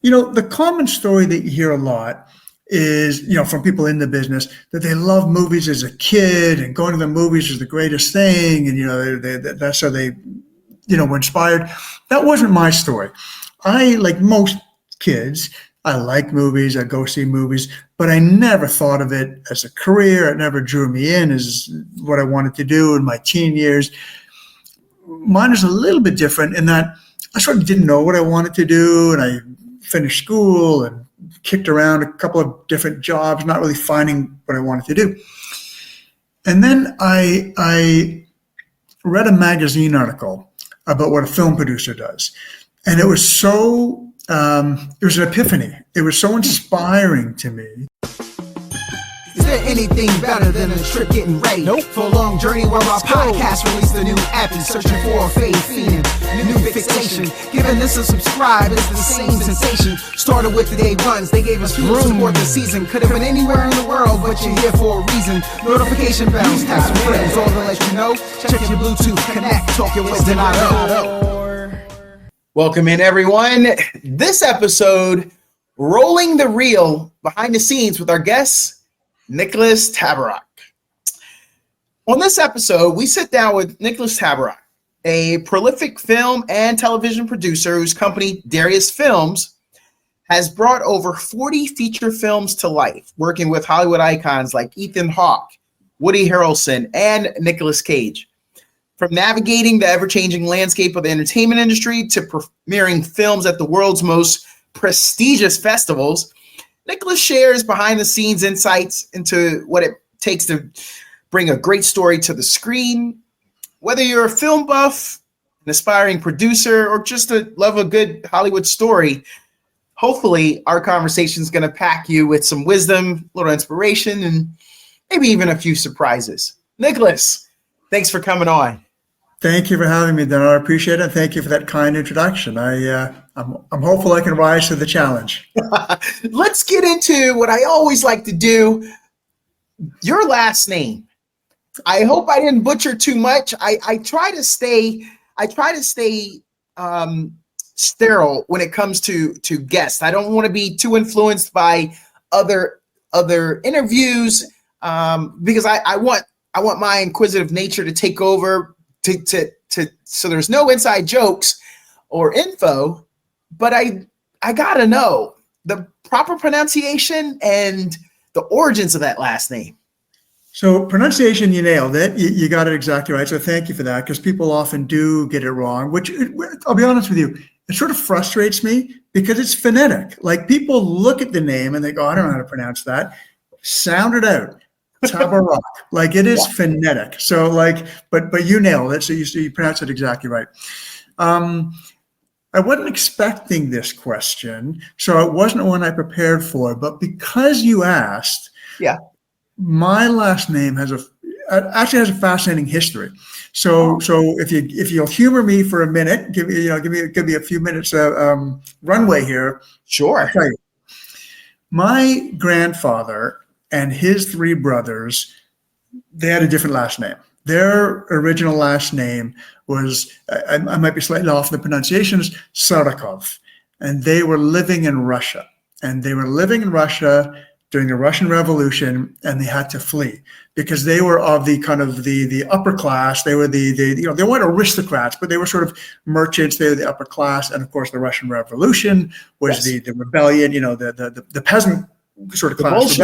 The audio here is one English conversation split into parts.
The common story that you hear a lot is, from people in the business, that they love movies as a kid and going to the movies is the greatest thing. And, that's how they, were inspired. That wasn't my story. I, like most kids, I like movies, I go see movies, but I never thought of it as a career. It never drew me in as what I wanted to do in my teen years. Mine is a little bit different in that I sort of didn't know what I wanted to do, and I finished school and kicked around a couple of different jobs, not really finding what I wanted to do. And then I read a magazine article about what a film producer does. And it was it was an epiphany. It was so inspiring to me. Is there anything better than a trip getting ready? Nope. For a long journey where our podcast released a new app and searching for a fade fiend, a new fixation. Giving this a subscribe is the same sensation. Started with the day ones, they gave us fuel to support the season. Could have been anywhere in the world, but you're here for a reason. Notification bells, tap some friends, all to let you know. Check your Bluetooth, connect, talk your wisdom out. Welcome in, everyone. This episode, rolling the reel behind the scenes with our guests, Nicholas Tabarrok. On this episode, we sit down with Nicholas Tabarrok, a prolific film and television producer whose company, Darius Films, has brought over 40 feature films to life, working with Hollywood icons like Ethan Hawke, Woody Harrelson, and Nicolas Cage. From navigating the ever-changing landscape of the entertainment industry to premiering films at the world's most prestigious festivals, Nicholas shares behind-the-scenes insights into what it takes to bring a great story to the screen. Whether you're a film buff, an aspiring producer, or just love a good Hollywood story, hopefully our conversation is going to pack you with some wisdom, a little inspiration, and maybe even a few surprises. Nicholas, thanks for coming on. Thank you for having me, Dan. I appreciate it. Thank you for that kind introduction. I'm hopeful I can rise to the challenge. Let's get into what I always like to do. Your last name. I hope I didn't butcher too much. I try to stay sterile when it comes to guests. I don't want to be too influenced by other interviews because I want my inquisitive nature to take over. So there's no inside jokes or info, but I gotta know the proper pronunciation and the origins of that last name. So pronunciation, you nailed it. You got it exactly right. So thank you for that, because people often do get it wrong, which I'll be honest with you, it sort of frustrates me because it's phonetic. Like people look at the name and they go, I don't know how to pronounce that. Sound it out. Tabarrok, like it is phonetic. So but you nailed it. So you pronounced it exactly right. I wasn't expecting this question, so it wasn't one I prepared for. But because you asked, my last name actually has a fascinating history. So if you'll humor me for a minute, give me a few minutes runway here. Sure. I'll tell you. My grandfather and his three brothers, they had a different last name. Their original last name was, I might be slightly off in the pronunciations, Sarakov. And they were living in Russia. And they were living in Russia during the Russian Revolution, and they had to flee because they were of the kind of the upper class. They were they weren't aristocrats, but they were sort of merchants. They were the upper class. And of course, the Russian Revolution was the rebellion, the peasant sort of class.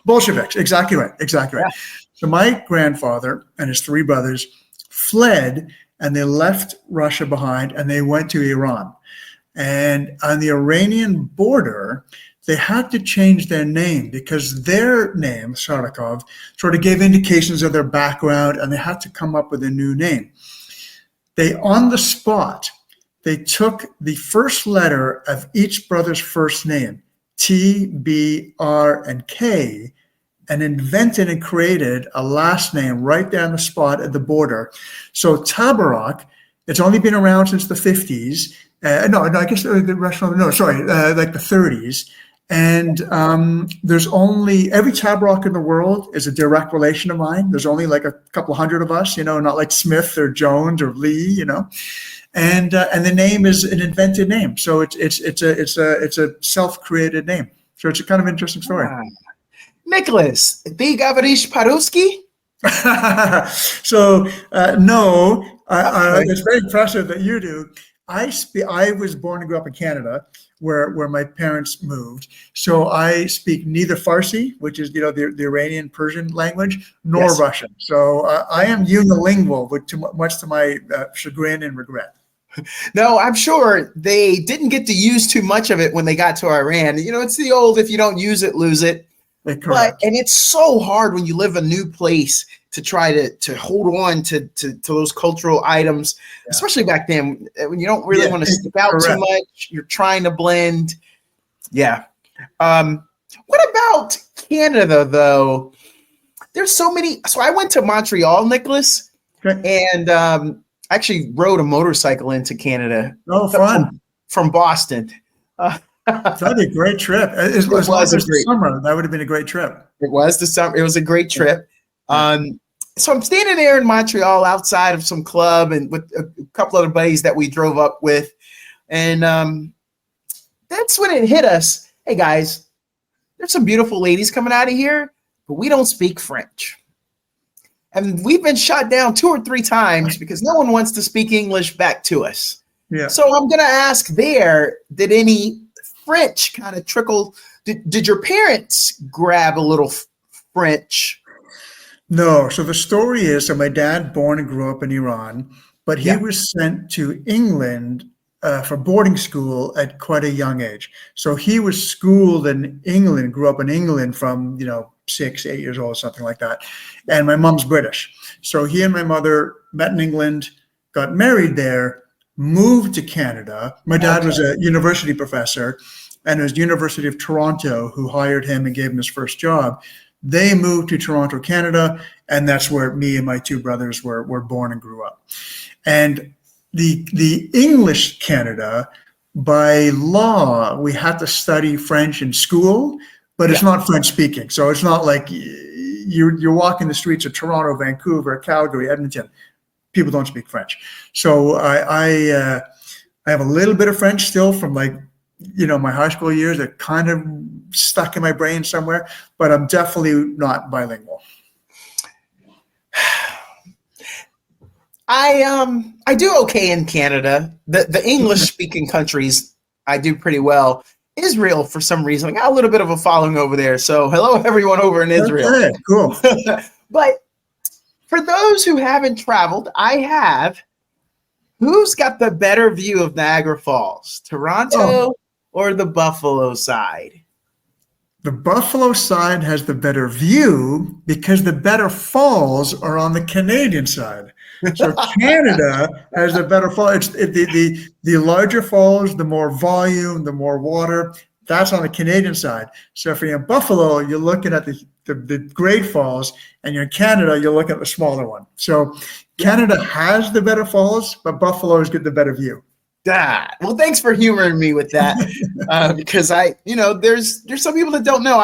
Bolsheviks, exactly right. Yeah. So my grandfather and his three brothers fled, and they left Russia behind, and they went to Iran. And on the Iranian border, they had to change their name because their name, Sarakov, sort of gave indications of their background, and they had to come up with a new name. On the spot, they took the first letter of each brother's first name, T, B, R, and K, and invented and created a last name right there on the spot at the border. So Tabarrok, it's only been around since the 50s. Like the 30s. And there's only, every Tabarrok in the world is a direct relation of mine. There's only like a couple hundred of us, not like Smith or Jones or Lee, and the name is an invented name. So it's a self-created name. So it's a kind of interesting story. Nicholas, ty gavrish po-ruski? So no, it's very impressive that you do. I was born and grew up in Canada, where my parents moved. So I speak neither Farsi, which is the Iranian Persian language, nor Yes. Russian. So I am unilingual, but much to my chagrin and regret. No, I'm sure they didn't get to use too much of it when they got to Iran. It's the old, if you don't use it, lose it. Correct. And it's so hard when you live a new place to try to hold on to those cultural items, especially back then when you don't really want to stick out too much. You're trying to blend. Yeah. What about Canada, though? There's so many. So I went to Montreal, Nicholas, and actually rode a motorcycle into Canada. Oh, fun. From Boston. That'd be a great trip. As long as it's the summer, that would have been a great trip. It was the summer. It was a great trip. So I'm standing there in Montreal outside of some club and with a couple other buddies that we drove up with. And that's when it hit us. Hey, guys, there's some beautiful ladies coming out of here, but we don't speak French. And we've been shot down 2 or 3 times because no one wants to speak English back to us. Yeah. So I'm going to ask there, did any French kind of trickle? Did your parents grab a little French? No. So the story is, so my dad born and grew up in Iran, but he was sent to England for boarding school at quite a young age. So he was schooled in England, grew up in England from, 6, 8 years old, something like that. And my mom's British. So he and my mother met in England, got married there, moved to Canada. My dad was a university professor, and it was the University of Toronto who hired him and gave him his first job. They moved to Toronto, Canada, and that's where me and my 2 brothers were born and grew up. And the English Canada, by law, we had to study French in school, but it's not French speaking. So it's not like you're walking the streets of Toronto, Vancouver, Calgary, Edmonton. People don't speak French. So I have a little bit of French still from my high school years that kind of stuck in my brain somewhere, but I'm definitely not bilingual. I do okay in Canada. The English speaking countries, I do pretty well. Israel, for some reason, I got a little bit of a following over there. So hello, everyone over in Israel. Okay, cool. But for those who haven't traveled, I have. Who's got the better view of Niagara Falls, Toronto or the Buffalo side? The Buffalo side has the better view because the better falls are on the Canadian side. So Canada has the better fall. It's the larger falls, the more volume, the more water. That's on the Canadian side. So if you're in Buffalo, you're looking at the great falls, and you're in Canada, you're looking at the smaller one. So Canada has the better falls, but Buffalo's get the better view. Well, thanks for humoring me with that, because there's some people that don't know.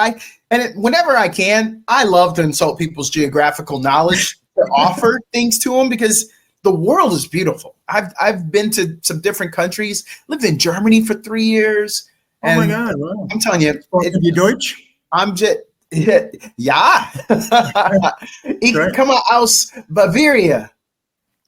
Whenever I can, I love to insult people's geographical knowledge, to offer things to them, because the world is beautiful. I've been to some different countries. Lived in Germany for 3 years. Oh my God! Wow. I'm telling you, you Deutsch? I'm just ja. Ich komme aus Bavaria.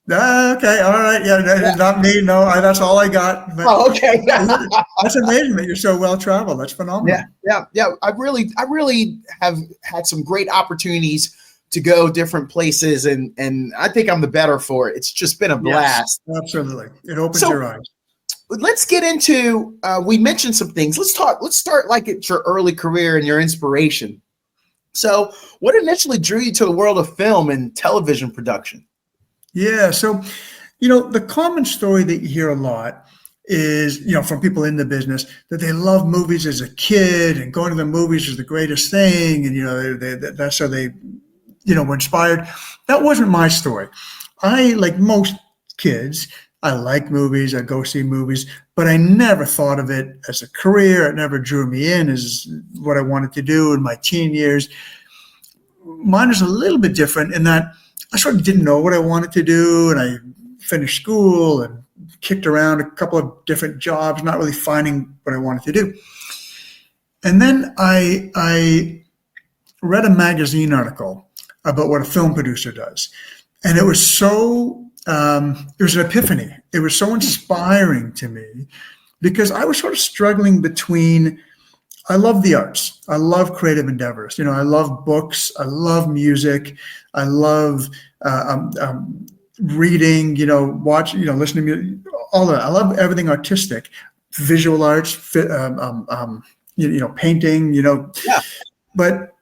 Okay, all right. Yeah, not me. No, that's all I got. But okay. That's amazing that you're so well traveled. That's phenomenal. Yeah. I really have had some great opportunities to go different places, and I think I'm the better for it. It's just been a blast. Yes, absolutely. It opens your eyes. Let's get into. We mentioned some things. Let's start like at your early career and your inspiration. So, what initially drew you to the world of film and television production? Yeah. So, the common story that you hear a lot is, from people in the business, that they love movies as a kid and going to the movies is the greatest thing. And, that's how they, were inspired. That wasn't my story. I, like most kids, I like movies. I go see movies, but I never thought of it as a career. It never drew me in as what I wanted to do in my teen years. Mine was a little bit different in that I sort of didn't know what I wanted to do, and I finished school and kicked around a couple of different jobs, not really finding what I wanted to do. And then I read a magazine article about what a film producer does. And it was so, it was an epiphany. It was so inspiring to me because I was sort of struggling between, I love the arts. I love creative endeavors. You know, I love books. I love music. I love reading, you know, watch, you know, listening to music, all of that. I love everything artistic, visual arts, painting, you know. Yeah. But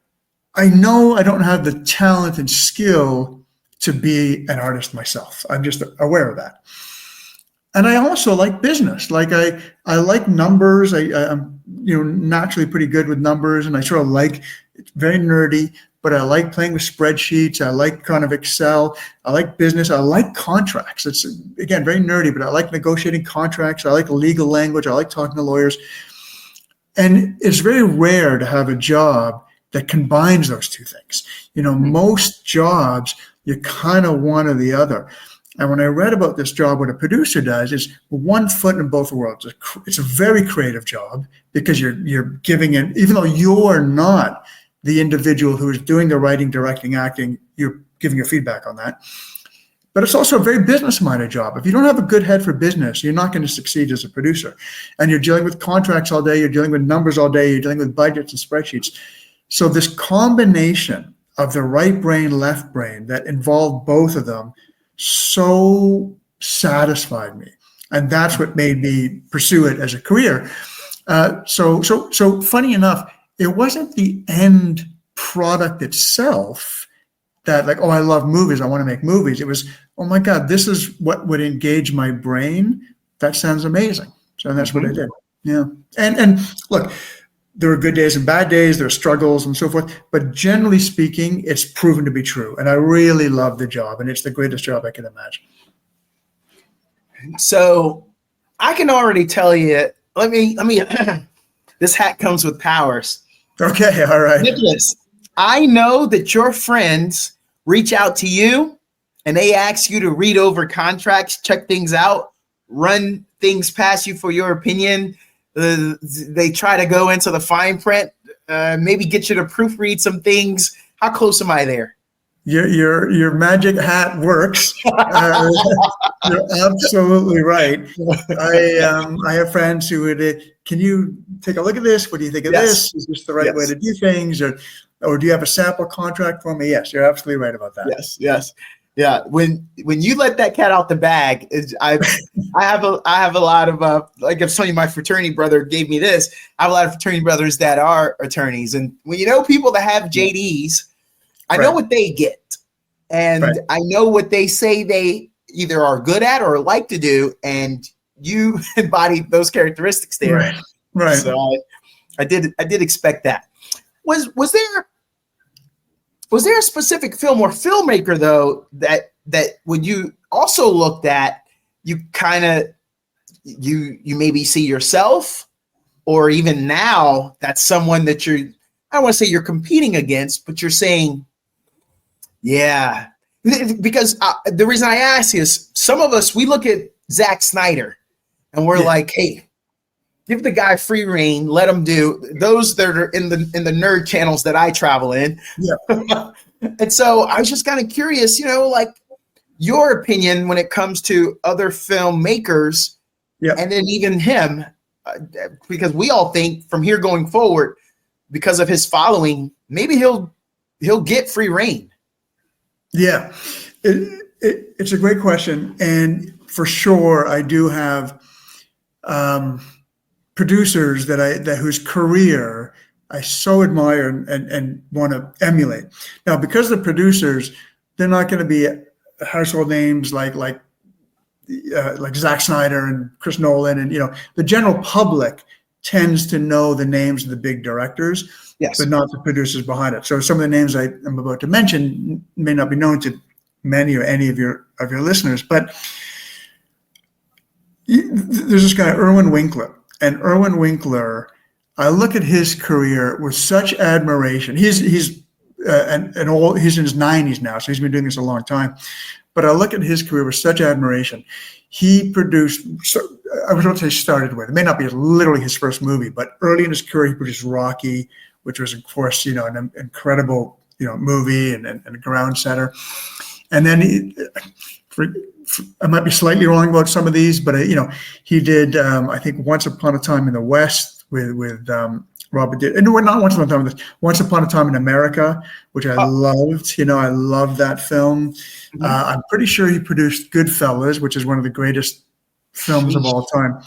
I know I don't have the talent and skill to be an artist myself. I'm just aware of that. And I also like business. Like I like numbers. I'm naturally pretty good with numbers, and I sort of like, it's very nerdy, but I like playing with spreadsheets. I like kind of Excel. I like business. I like contracts. It's, again, very nerdy, but I like negotiating contracts. I like legal language. I like talking to lawyers. And it's very rare to have a job that combines those two things. You know, most jobs, you kind of one or the other. And when I read about this job, what a producer does is one foot in both worlds. It's a very creative job because you're giving it, even though you're not the individual who is doing the writing, directing, acting, you're giving your feedback on that. But it's also a very business-minded job. If you don't have a good head for business, you're not going to succeed as a producer. And you're dealing with contracts all day, you're dealing with numbers all day, you're dealing with budgets and spreadsheets. So this combination of the right brain, left brain that involved both of them so satisfied me. And that's what made me pursue it as a career. So funny enough, it wasn't the end product itself that like, oh, I love movies, I want to make movies. It was, oh my God, this is what would engage my brain. That sounds amazing. So that's what I did. Yeah. And look, there are good days and bad days, there are struggles and so forth, but generally speaking, it's proven to be true. And I really love the job, and it's the greatest job I can imagine. So I can already tell you, let me, this hat comes with powers. Okay, all right. Nicholas, I know that your friends reach out to you and they ask you to read over contracts, check things out, run things past you for your opinion. They try to go into the fine print, maybe get you to proofread some things. How close am I there? Your magic hat works. You're absolutely right. I have friends who would, can you take a look at this? What do you think of this? Is this the right way to do things? Or do you have a sample contract for me? Yes, you're absolutely right about that. Yes. Yeah, when you let that cat out the bag, I have a lot of like if some of my fraternity brother gave me this, I have a lot of fraternity brothers that are attorneys, and when you know people that have JDs, I know what they get, and I know what they say they either are good at or like to do, and you embody those characteristics there. Right. So I did expect that. Was there a specific film or filmmaker though that when you also looked at, you kind of you maybe see yourself, or even now that's someone that I don't want to say you're competing against, but you're saying, yeah, because the reason I ask is some of us, we look at Zack Snyder and we're like, hey, give the guy free reign, let him do those that are in the nerd channels that I travel in. Yeah. And so I was just kind of curious, like your opinion when it comes to other filmmakers, and then even him, because we all think from here going forward, because of his following, maybe he'll get free reign. Yeah, it's a great question, and for sure I do have producers that whose career I so admire and want to emulate. Now, because the producers, they're not going to be household names like Zack Snyder and Chris Nolan, and the general public tends to know the names of the big directors, but not the producers behind it. So some of the names I am about to mention may not be known to many or any of your listeners, but there's this guy, Irwin Winkler. And Irwin Winkler, I look at his career with such admiration. He's he's in his 90s now, so he's been doing this a long time. But I look at his career with such admiration. He produced, I was about to say started with, it may not be literally his first movie, but early in his career, he produced Rocky, which was, of course, an incredible, movie and a ground center. And then I might be slightly wrong about some of these, but he did, I think, Once Upon a Time in the West with Robert. No, not Once Upon a Time. Once Upon a Time in America, which I loved. I loved that film. Mm-hmm. I'm pretty sure he produced Goodfellas, which is one of the greatest films of all time.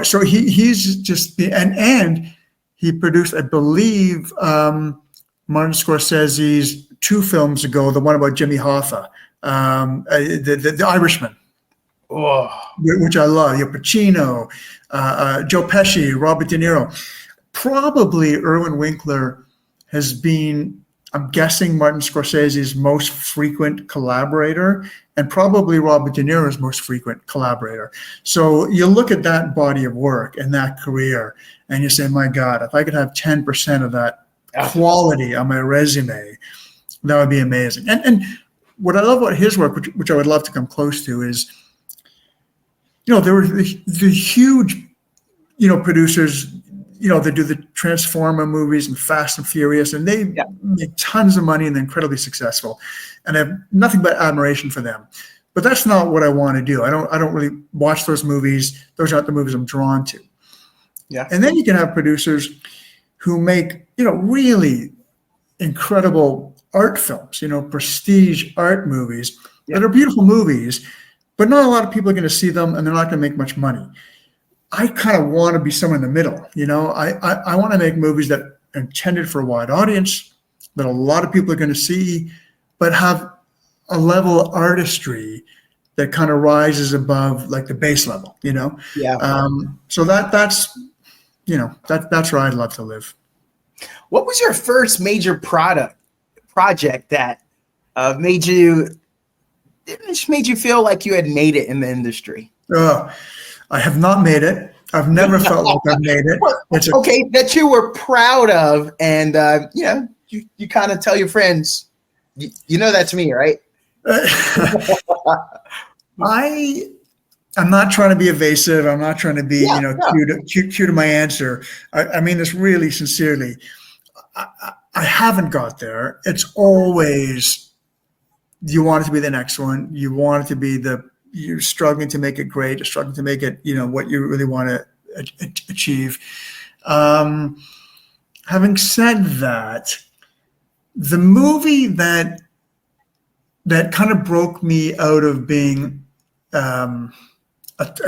So he's just and he produced, I believe, Martin Scorsese's 2 films ago, the one about Jimmy Hoffa, the Irishman. Oh. Which I love. Pacino, Joe Pesci, Robert De Niro. Probably Irwin Winkler has been, I'm guessing, Martin Scorsese's most frequent collaborator, and probably Robert De Niro's most frequent collaborator. So you look at that body of work and that career, and you say, my God, if I could have 10% of that quality on my resume, that would be amazing. And what I love about his work, which I would love to come close to, is, there were the huge, producers, they do the Transformer movies and Fast and Furious, and they make tons of money and they're incredibly successful. And I have nothing but admiration for them. But that's not what I want to do. I don't really watch those movies. Those aren't the movies I'm drawn to. Yeah. And then you can have producers who make, really incredible art films, prestige art movies that are beautiful movies, but not a lot of people are going to see them, and they're not going to make much money. I kind of want to be somewhere in the middle. I want to make movies that are intended for a wide audience, that a lot of people are going to see, but have a level of artistry that kind of rises above like the base level, Yeah. So that's where I'd love to live. What was your first major project that made you feel like you had made it in the industry? I have not made it. I've never felt like I've made it. That you were proud of, and you kind of tell your friends, that's me, right? I'm not trying to be evasive. I'm not trying to be cute to my answer. I mean this really sincerely. I haven't got there. It's always, you want it to be the next one. You want it to be you're struggling to make it great. You're struggling to make it, what you really want to achieve. Having said that, the movie that kind of broke me out of being a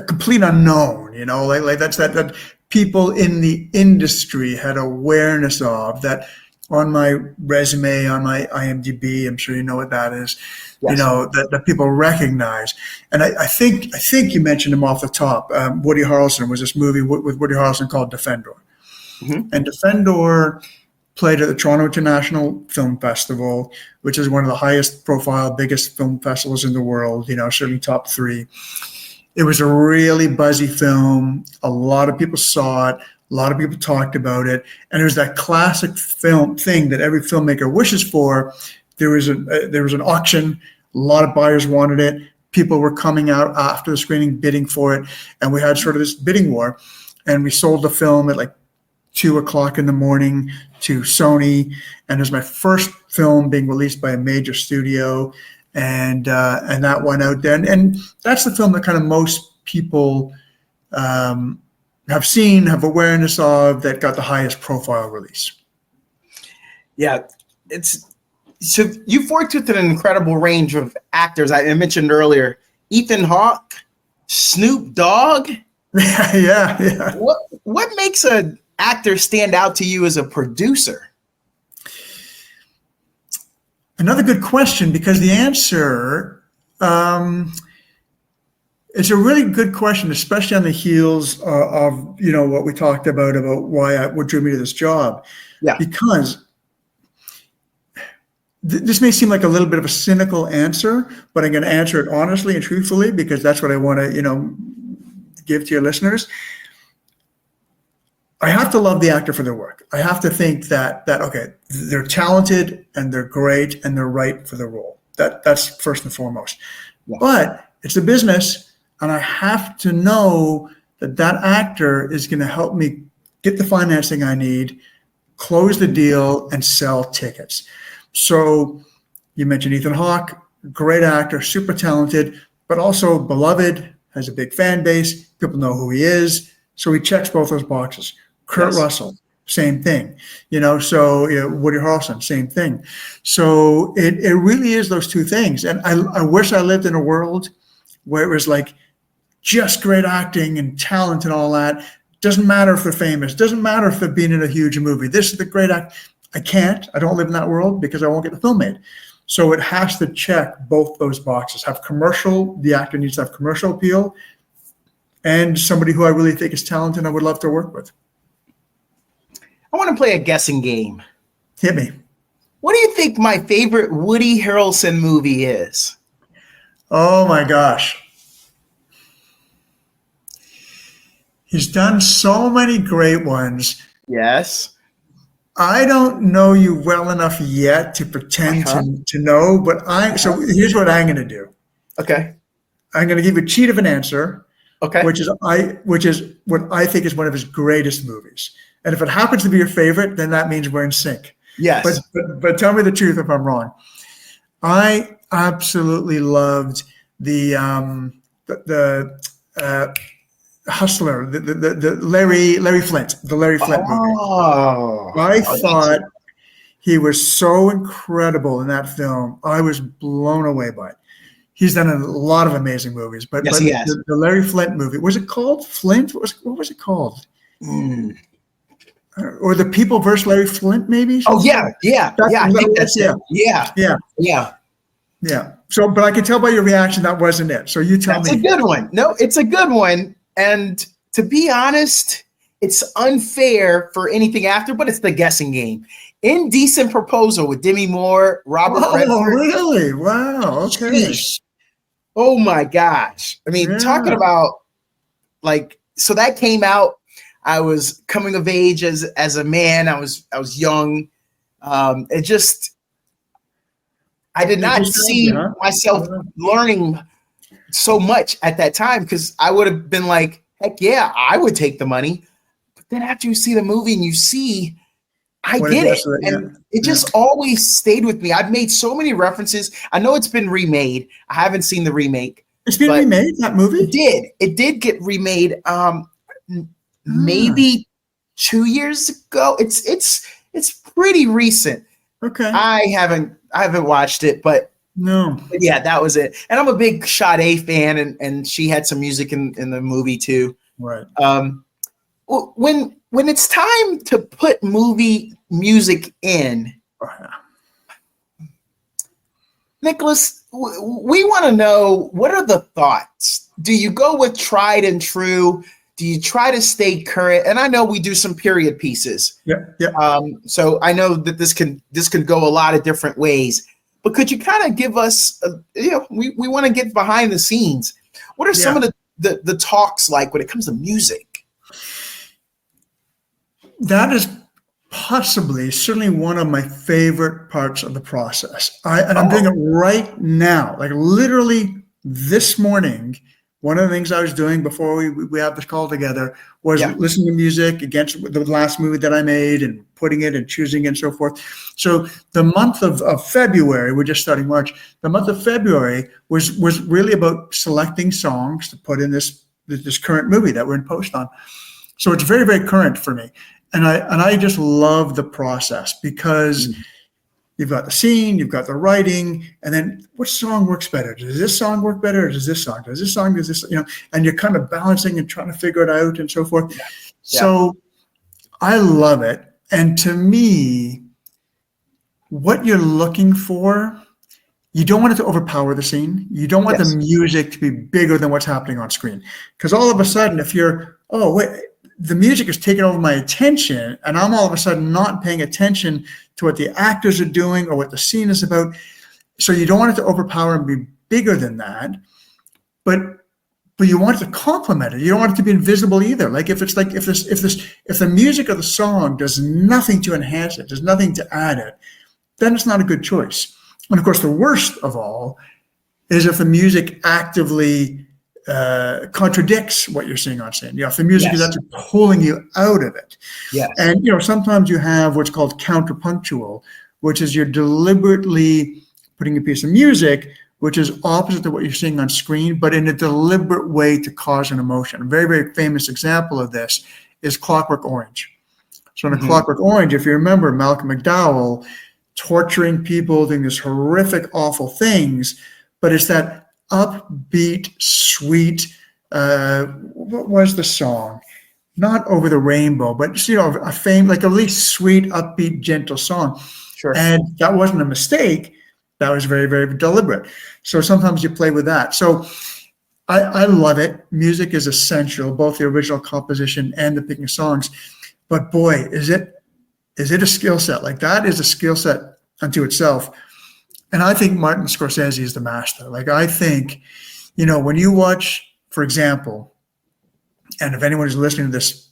complete unknown, like that's that people in the industry had awareness of, that on my resume, on my IMDb, I'm sure you know what that is. Yes. That people recognize. And I think you mentioned him off the top. Woody Harrelson was this movie with Woody Harrelson called Defendor. Mm-hmm. And Defendor played at the Toronto International Film Festival, which is one of the highest profile, biggest film festivals in the world, certainly top 3. It was a really buzzy film. A lot of people saw it. A lot of people talked about it. And it was that classic film thing that every filmmaker wishes for. There was an auction. A lot of buyers wanted it. People were coming out after the screening bidding for it. And we had sort of this bidding war. And we sold the film at like 2:00 in the morning to Sony. And it was my first film being released by a major studio. And that went out there. And that's the film that kind of most people have seen, have awareness of, that got the highest profile release. Yeah, so you've worked with an incredible range of actors. I mentioned earlier, Ethan Hawke, Snoop Dogg. Yeah. What makes an actor stand out to you as a producer? Another good question, because the answer, it's a really good question, especially on the heels of what we talked about what drew me to this job. Yeah. Because this may seem like a little bit of a cynical answer, but I'm going to answer it honestly and truthfully, because that's what I want to give to your listeners. I have to love the actor for their work. I have to think that okay, they're talented and they're great and they're right for the role. That's first and foremost. Yeah. But it's a business, and I have to know that actor is going to help me get the financing I need, close the deal, and sell tickets. So you mentioned Ethan Hawke, great actor, super talented, but also beloved, has a big fan base. People know who he is. So he checks both those boxes. Kurt Russell, same thing. So Woody Harrelson, same thing. So it really is those two things. And I wish I lived in a world where it was like just great acting and talent and all that. Doesn't matter if they're famous. Doesn't matter if they've been in a huge movie. This is the great act. I can't. I don't live in that world because I won't get the film made. So it has to check both those boxes. The actor needs to have commercial appeal, and somebody who I really think is talented and I would love to work with. I want to play a guessing game. Hit me. What do you think my favorite Woody Harrelson movie is? Oh my gosh. He's done so many great ones. Yes. I don't know you well enough yet to pretend to know, but so here's what I'm going to do. Okay. I'm going to give you a cheat of an answer. Okay. Which is what I think is one of his greatest movies. And if it happens to be your favorite, then that means we're in sync. Yes. But tell me the truth if I'm wrong. I absolutely loved the Hustler, the Larry Flint, the Larry Flint movie. I thought he was so incredible in that film. I was blown away by it. He's done a lot of amazing movies, but he has. The Larry Flint movie, was it called Flint? What was it called? Or The People versus Larry Flint, maybe? Oh, yeah. I think that's it. Yeah. So, but I can tell by your reaction that wasn't it. So you tell me. That's a good one. No, it's a good one. And to be honest, it's unfair for anything after, but it's the guessing game. Indecent Proposal with Demi Moore, Robert Redford. Oh, really? Wow. Okay. Sheesh. Oh my gosh. I mean, talking about so that came out. I was coming of age as a man. I was young. I did not see myself learning so much at that time, because I would have been like, heck yeah, I would take the money. But then after you see the movie and you see, I get it. And it just always stayed with me. I've made so many references. I know it's been remade. I haven't seen the remake. It's been remade, that movie? It did get remade maybe 2 years ago. It's pretty recent. Okay. I haven't watched it, but no. Yeah, that was it. And I'm a big Sade fan, and she had some music in the movie too. Right. When it's time to put movie music in, Nicholas, we want to know, what are the thoughts? Do you go with tried and true? Do you try to stay current? And I know we do some period pieces. Yeah. So I know that this can go a lot of different ways. But could you kind of give us, we want to get behind the scenes. What are some of the talks like when it comes to music? That is certainly one of my favorite parts of the process. I'm doing it right now, like literally this morning. One of the things I was doing before we have this call together was listening to music against the last movie that I made and putting it and choosing it and so forth. So the month of February, we're just starting March. The month of February was really about selecting songs to put in this current movie that we're in post on. So it's very, very current for me. And I just love the process, because you've got the scene, you've got the writing, and then what song works better? Does this song work better, or does this song? Does this, and you're kind of balancing and trying to figure it out and so forth. Yeah. So I love it. And to me, what you're looking for, you don't want it to overpower the scene. You don't want the music to be bigger than what's happening on screen. Because all of a sudden, if you're, the music is taking over my attention, and I'm all of a sudden not paying attention to what the actors are doing or what the scene is about. So you don't want it to overpower and be bigger than that. But but you want it to complement it. You don't want it to be invisible either. Like if the music of the song does nothing to enhance it, does nothing to add it, then it's not a good choice. And of course, the worst of all is if the music actively contradicts what you're seeing on scene. If the music is actually pulling you out of it. Yes. And sometimes you have what's called counterpunctual, which is you're deliberately putting a piece of music which is opposite to what you're seeing on screen, but in a deliberate way to cause an emotion. A very, very famous example of this is Clockwork Orange. So in a Clockwork Orange, if you remember Malcolm McDowell torturing people, doing these horrific, awful things, but it's that upbeat, sweet, what was the song? Not Over the Rainbow, but like a really sweet, upbeat, gentle song. Sure. And that wasn't a mistake. That was very, very deliberate. So sometimes you play with that. So I love it. Music is essential, both the original composition and the picking songs. But boy, is it a skill set. Like that is a skill set unto itself. And I think Martin Scorsese is the master. Like I think, when you watch, for example, and if anyone is listening to this,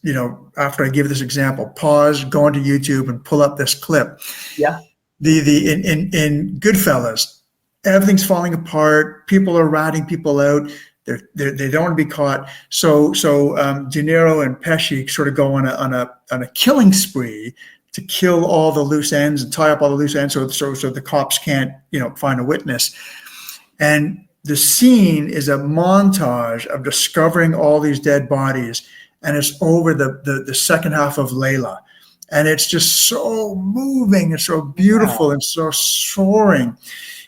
after I give this example, pause, go onto YouTube and pull up this clip. Yeah. In Goodfellas, everything's falling apart. People are ratting people out. They don't want to be caught. So De Niro and Pesci sort of go on a killing spree to kill all the loose ends and tie up all the loose ends, so the cops can't find a witness. And the scene is a montage of discovering all these dead bodies, and it's over the second half of Layla. And it's just so moving and so beautiful and so soaring.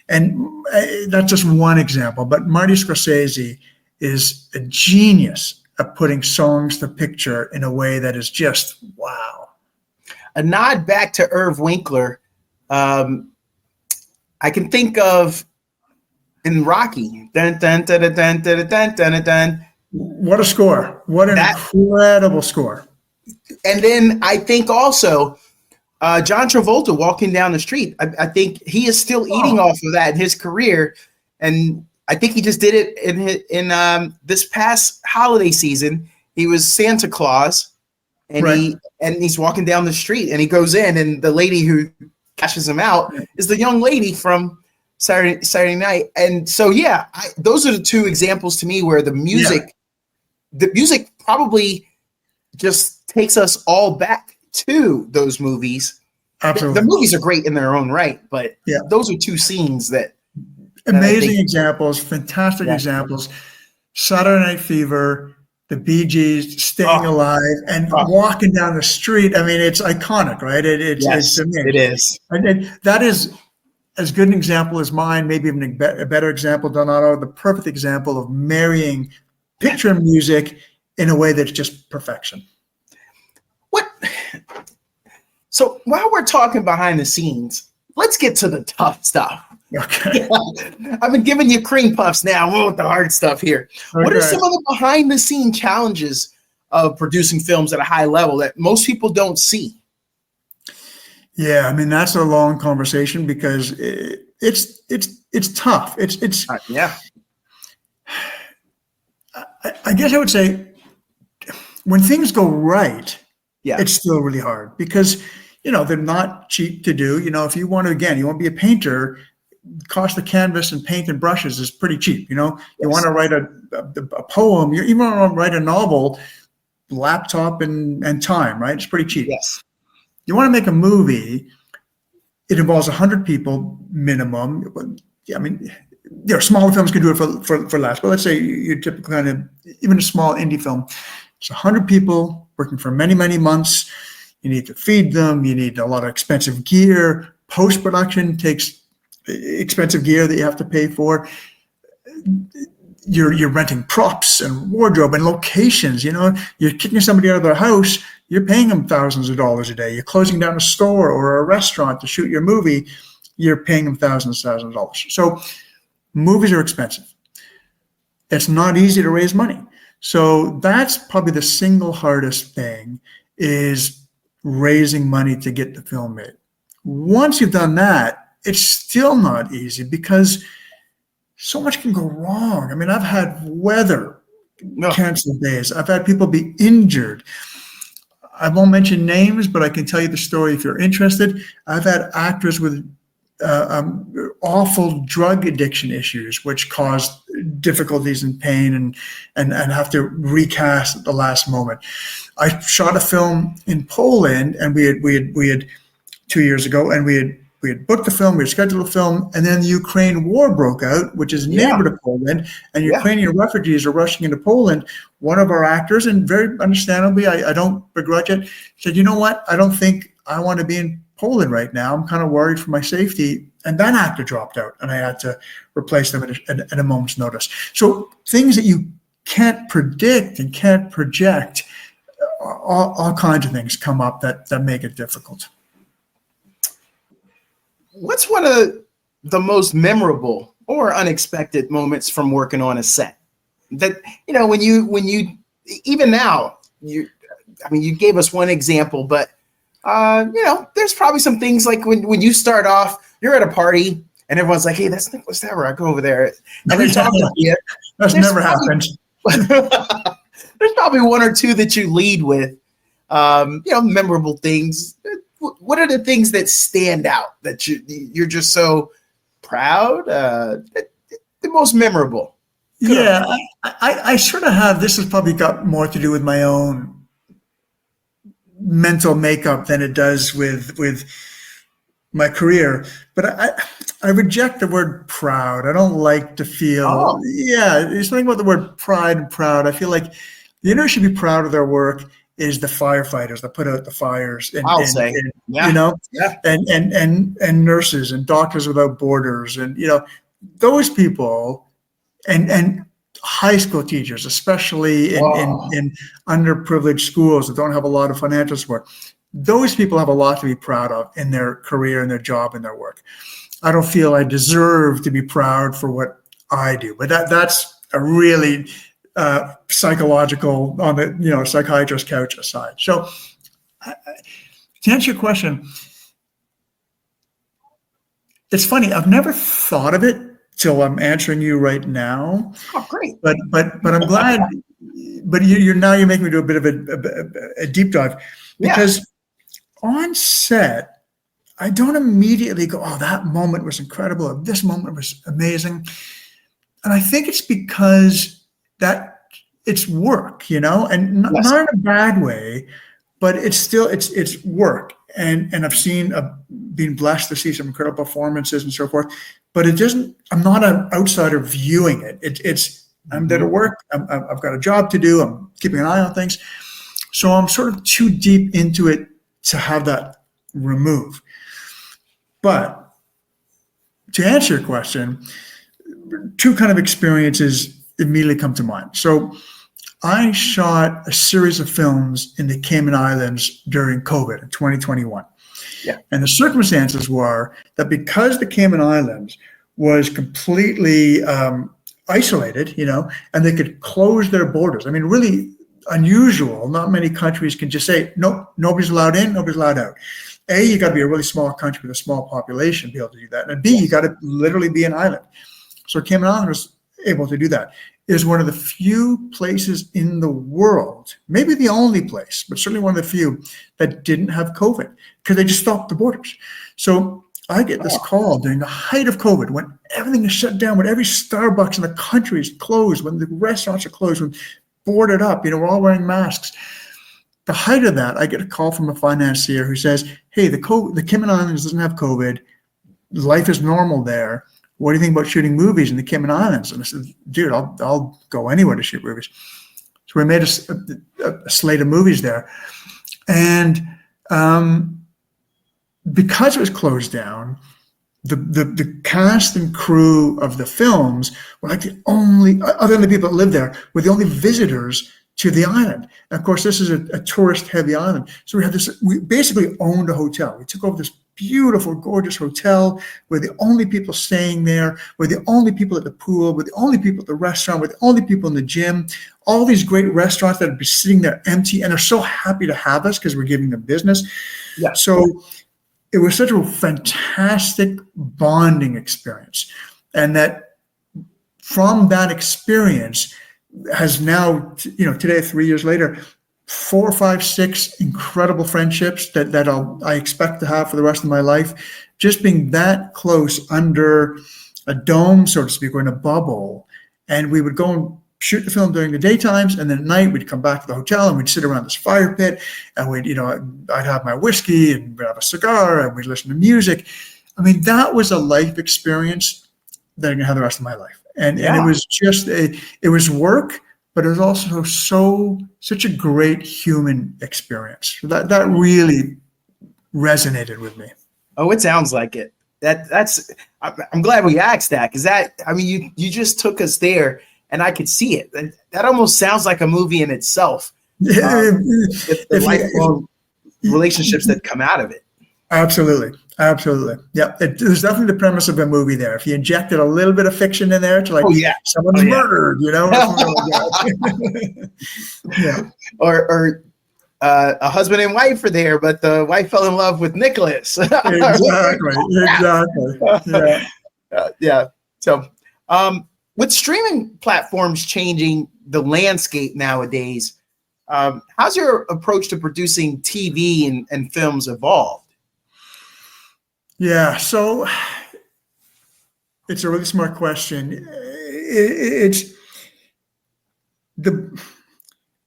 And that's just one example. But Marty Scorsese is a genius at putting songs to picture in a way that is just wow. A nod back to Irv Winkler. I can think of in Rocky. Dun, dun, dun, dun, dun, dun, dun, dun, dun. What a score. What an incredible score. And then I think also John Travolta walking down the street. I think he is still eating off of that in his career. And I think he just did it in this past holiday season. He was Santa Claus, and he's walking down the street, and he goes in, and the lady who cashes him out is the young lady from Saturday Night. And so, those are the two examples to me where the music probably just takes us all back to those movies. Absolutely. The movies are great in their own right, but those are two scenes that amazing examples, fantastic examples. Saturday Night Fever, the Bee Gees, Staying Alive, and walking down the street. I mean, it's iconic, right? It's amazing. It is. And that is as good an example as mine, maybe even a better example, Donato, the perfect example of marrying picture and music in a way that's just perfection. So while we're talking behind the scenes, let's get to the tough stuff. Okay. I've been giving you cream puffs now. We'll with the hard stuff here. Okay. What are some of the behind the scene challenges of producing films at a high level that most people don't see? Yeah, I mean, that's a long conversation because it's tough. It's I guess I would say when things go right, it's still really hard because, they're not cheap to do. If you want to be a painter, cost of canvas and paint and brushes is pretty cheap. You want to write a poem, you even want to write a novel, laptop and time, right? It's pretty cheap. Yes. You want to make a movie, it involves 100 people minimum. I mean, smaller films can do it for less, but let's say you're typically even a small indie film. It's 100 people working for many, many months. You need to feed them. You need a lot of expensive gear. Post-production takes expensive gear that you have to pay for. You're renting props and wardrobe and locations. You're kicking somebody out of their house. You're paying them thousands of dollars a day. You're closing down a store or a restaurant to shoot your movie. You're paying them thousands of dollars. So movies are expensive. It's not easy to raise money. So that's probably the single hardest thing is raising money to get the film made. Once you've done that, it's still not easy because so much can go wrong. I mean, I've had weather No. canceled days. I've had people be injured. I won't mention names, but I can tell you the story if you're interested. I've had actors with awful drug addiction issues, which caused difficulties and pain and have to recast at the last moment. I shot a film in Poland, and we had 2 years ago, and we had booked the film, we had scheduled the film, and then the Ukraine war broke out, which is neighbor to Poland, and Ukrainian refugees are rushing into Poland. One of our actors, and very understandably, I don't begrudge it, said, you know what, I don't think I want to be in Poland right now. I'm kind of worried for my safety. And that actor dropped out, and I had to replace them at a moment's notice. So things that you can't predict and can't project, all kinds of things come up that make it difficult. What's one of the most memorable or unexpected moments from working on a set? That, when you even now, you gave us one example, but there's probably some things like when you start off, you're at a party and everyone's like, hey, that's Nicholas Tabarrok, go over there. And they're talking to you. That's never happened. There's probably one or two that you lead with, memorable things. What are the things that stand out that you're just so proud? The most memorable? Yeah, I sort of have, this has probably got more to do with my own mental makeup than it does with my career, but I reject the word proud. I don't like to feel, there's something about the word pride and proud. I feel like the industry should be proud of their work is the firefighters that put out the fires and nurses and Doctors Without Borders and, those people and high school teachers, especially in underprivileged schools that don't have a lot of financial support. Those people have a lot to be proud of in their career and their job and their work. I don't feel I deserve to be proud for what I do, but that's a really psychological on the psychiatrist couch aside. So to answer your question, it's funny. I've never thought of it till I'm answering you right now. Oh, great! But I'm glad. But you're making me do a bit of a deep dive, because on set, I don't immediately go, oh, that moment was incredible, or this moment was amazing. And I think it's because that it's work, and not in a bad way, but it's still, it's work. And I've been blessed to see some incredible performances and so forth, but I'm not an outsider viewing it. I'm there to work. I've got a job to do. I'm keeping an eye on things. So I'm sort of too deep into it to have that remove. But to answer your question, two kind of experiences immediately come to mind. So I shot a series of films in the Cayman Islands during COVID in 2021. Yeah. And the circumstances were that because the Cayman Islands was completely isolated, and they could close their borders. I mean, really unusual. Not many countries can just say, nope, nobody's allowed in, nobody's allowed out. A, you got to be a really small country with a small population to be able to do that. And B, you got to literally be an island. So Cayman Islands was able to do that. It is one of the few places in the world, maybe the only place, but certainly one of the few that didn't have COVID because they just stopped the borders. So I get this call during the height of COVID when everything is shut down, when every Starbucks in the country is closed, when the restaurants are closed, when boarded up, we're all wearing masks. The height of that, I get a call from a financier who says, hey, the Cayman Islands doesn't have COVID. Life is normal there. What do you think about shooting movies in the Cayman Islands? And I said, dude, I'll go anywhere to shoot movies. So we made a slate of movies there. And because it was closed down, the cast and crew of the films were like the only, other than the people that lived there, were the only visitors to the island. And of course, this is a tourist-heavy island. So we basically owned a hotel. We took over this beautiful, gorgeous hotel. We're the only people staying there. We're the only people at the pool. We're the only people at the restaurant. We're the only people in the gym. All these great restaurants that would be sitting there empty, and they're so happy to have us because we're giving them business. Yeah. So it was such a fantastic bonding experience. And that from that experience, has now, today, 3 years later, 4, 5, 6 incredible friendships that I expect to have for the rest of my life. Just being that close under a dome, so to speak, or in a bubble. And we would go and shoot the film during the daytimes, and then at night we'd come back to the hotel and we'd sit around this fire pit, and I'd have my whiskey and we'd have a cigar and we'd listen to music. I mean, that was a life experience that I'm gonna have the rest of my life. And it was just it was work, but it was also such a great human experience. That really resonated with me. Oh, it sounds like it. I'm glad we asked that, because you just took us there and I could see it. That almost sounds like a movie in itself. The lifelong relationships that come out of it. Absolutely. Yeah, there's definitely the premise of a movie there. If you injected a little bit of fiction in there to someone's murdered, yeah. Or a husband and wife are there, but the wife fell in love with Nicholas. Exactly. Yeah. So, with streaming platforms changing the landscape nowadays, how's your approach to producing TV and films evolved? Yeah, so it's a really smart question. It's the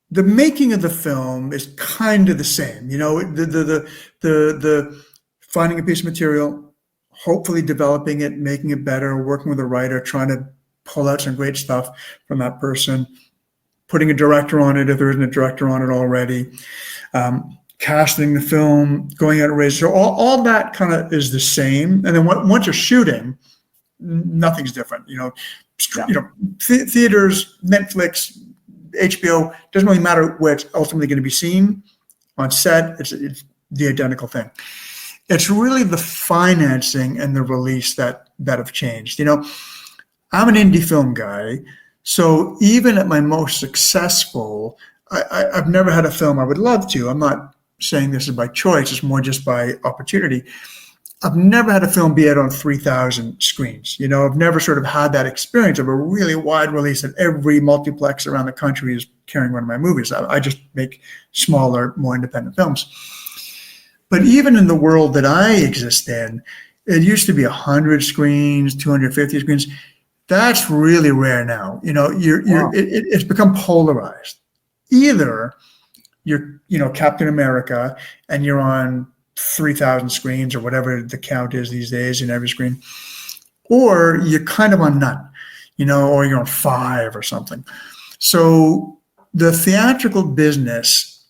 making of the film is kind of the same, the finding a piece of material, hopefully developing it, making it better, working with a writer, trying to pull out some great stuff from that person, putting a director on it if there isn't a director on it already, casting the film, going out and raise. So all that kind of is the same. And then once you're shooting, nothing's different. Theaters, Netflix, HBO, doesn't really matter where it's ultimately going to be seen. On set, it's the identical thing. It's really the financing and the release that have changed. I'm an indie film guy, so even at my most successful, I've never had a film I would love to. I'm not saying this is by choice, it's more just by opportunity. I've never had a film be out on 3,000 screens. I've never sort of had that experience of a really wide release that every multiplex around the country is carrying one of my movies. I just make smaller, more independent films. But even in the world that I exist in, it used to be 100 screens, 250 screens. That's really rare now. It's become polarized. Either you're, Captain America, and you're on 3,000 screens or whatever the count is these days in every screen, or you're kind of on none, or you're on 5 or something. So the theatrical business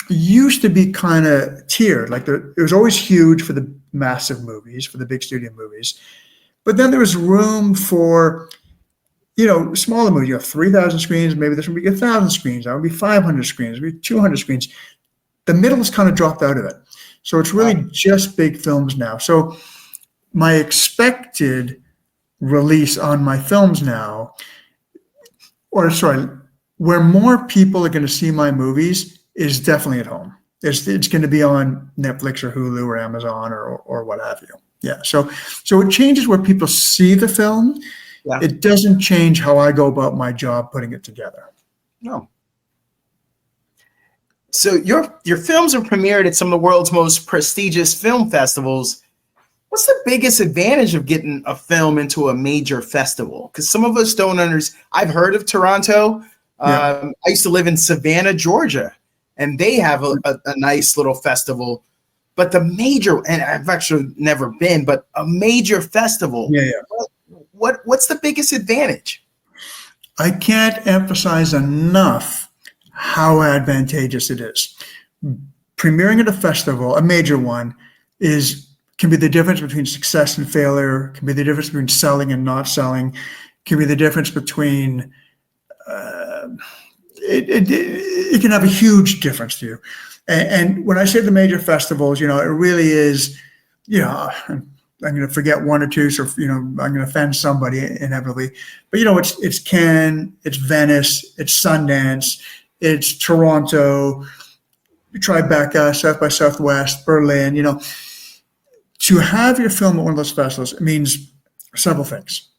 used to be kind of tiered. Like it was always huge for the massive movies, for the big studio movies, but then there was room for smaller movies. You have 3,000 screens, maybe this would be 1,000 screens, that would be 500 screens, maybe 200 screens. The middle has kind of dropped out of it. So it's really just big films now. So my expected release on my films now, where more people are going to see my movies is definitely at home. It's going to be on Netflix or Hulu or Amazon or what have you. Yeah. So it changes where people see the film. Yeah. It doesn't change how I go about my job putting it together. No. So your films are premiered at some of the world's most prestigious film festivals. What's the biggest advantage of getting a film into a major festival? Because some of us don't understand. I've heard of Toronto. Yeah. I used to live in Savannah, Georgia, and they have a nice little festival. But the major, and I've actually never been, but a major festival. Yeah. What's the biggest advantage? I can't emphasize enough how advantageous it is. Premiering at a festival, a major one, can be the difference between success and failure, can be the difference between selling and not selling, can be the difference between, it can have a huge difference to you. And when I say the major festivals, it really is, I'm going to forget one or two, so I'm going to offend somebody inevitably. But it's Cannes, it's Venice, it's Sundance, it's Toronto, Tribeca, South by Southwest, Berlin. To have your film at one of those festivals, it means several things.